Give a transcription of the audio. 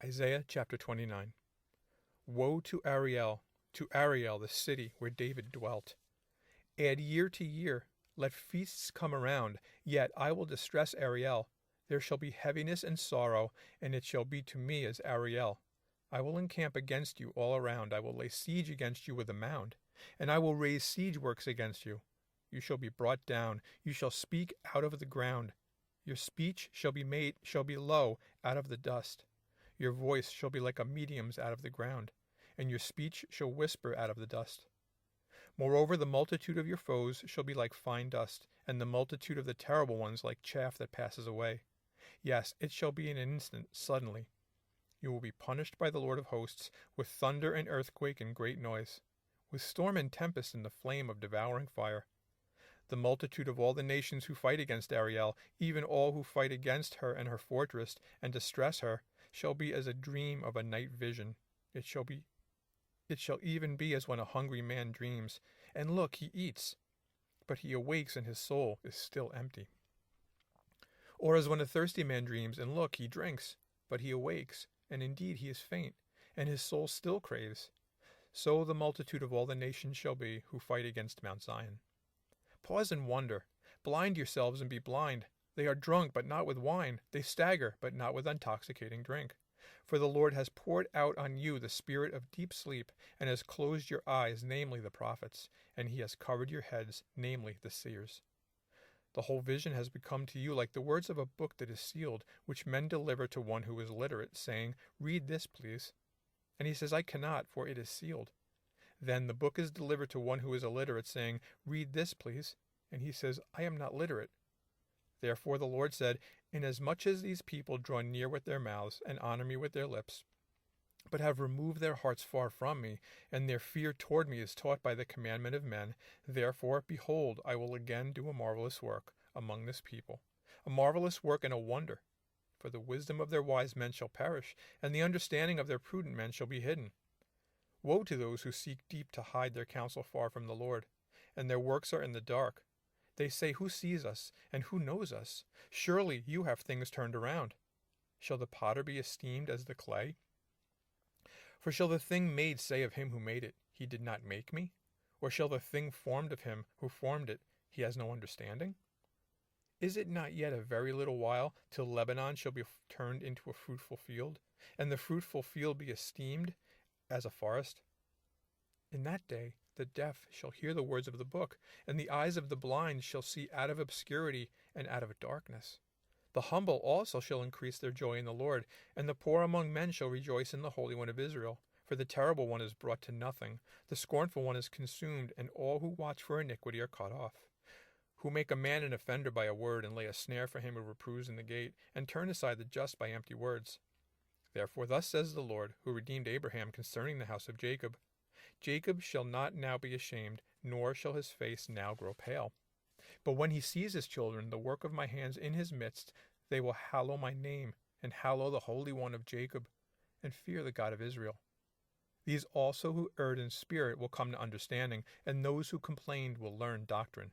Isaiah chapter 29. Woe to Ariel, the city where David dwelt. Add year to year, let feasts come around, yet I will distress Ariel. There shall be heaviness and sorrow, and it shall be to me as Ariel. I will encamp against you all around, I will lay siege against you with a mound, and I will raise siege works against you. You shall be brought down, you shall speak out of the ground. Your speech shall be low out of the dust. Your voice shall be like a medium's out of the ground, and your speech shall whisper out of the dust. Moreover, the multitude of your foes shall be like fine dust, and the multitude of the terrible ones like chaff that passes away. Yes, it shall be in an instant, suddenly. You will be punished by the Lord of hosts, with thunder and earthquake and great noise, with storm and tempest and the flame of devouring fire. The multitude of all the nations who fight against Ariel, even all who fight against her and her fortress, and distress her, shall be as a dream of a night vision. It shall even be as when a hungry man dreams, and look, he eats, but he awakes and his soul is still empty. Or as when a thirsty man dreams, and look, he drinks, but he awakes, and indeed he is faint, and his soul still craves. So the multitude of all the nations shall be who fight against Mount Zion. Pause and wonder. Blind yourselves and be blind. They are drunk, but not with wine. They stagger, but not with intoxicating drink. For the Lord has poured out on you the spirit of deep sleep, and has closed your eyes, namely the prophets, and he has covered your heads, namely the seers. The whole vision has become to you like the words of a book that is sealed, which men deliver to one who is literate, saying, "Read this, please." And he says, "I cannot, for it is sealed." Then the book is delivered to one who is illiterate, saying, "Read this, please." And he says, "I am not literate." Therefore the Lord said, "Inasmuch as these people draw near with their mouths, and honor me with their lips, but have removed their hearts far from me, and their fear toward me is taught by the commandment of men, therefore, behold, I will again do a marvelous work among this people, a marvelous work and a wonder. For the wisdom of their wise men shall perish, and the understanding of their prudent men shall be hidden. Woe to those who seek deep to hide their counsel far from the Lord, and their works are in the dark. They say, who sees us, and who knows us? Surely you have things turned around. Shall the potter be esteemed as the clay? For shall the thing made say of him who made it, he did not make me? Or shall the thing formed of him who formed it, he has no understanding? Is it not yet a very little while till Lebanon shall be turned into a fruitful field, and the fruitful field be esteemed as a forest? In that day the deaf shall hear the words of the book, and the eyes of the blind shall see out of obscurity and out of darkness. The humble also shall increase their joy in the Lord, and the poor among men shall rejoice in the Holy One of Israel. For the terrible one is brought to nothing, the scornful one is consumed, and all who watch for iniquity are cut off. Who make a man an offender by a word, and lay a snare for him who reproves in the gate, and turn aside the just by empty words. Therefore thus says the Lord, who redeemed Abraham concerning the house of Jacob, Jacob shall not now be ashamed, nor shall his face now grow pale. But when he sees his children, the work of my hands in his midst, they will hallow my name, and hallow the Holy One of Jacob, and fear the God of Israel. These also who erred in spirit will come to understanding, and those who complained will learn doctrine.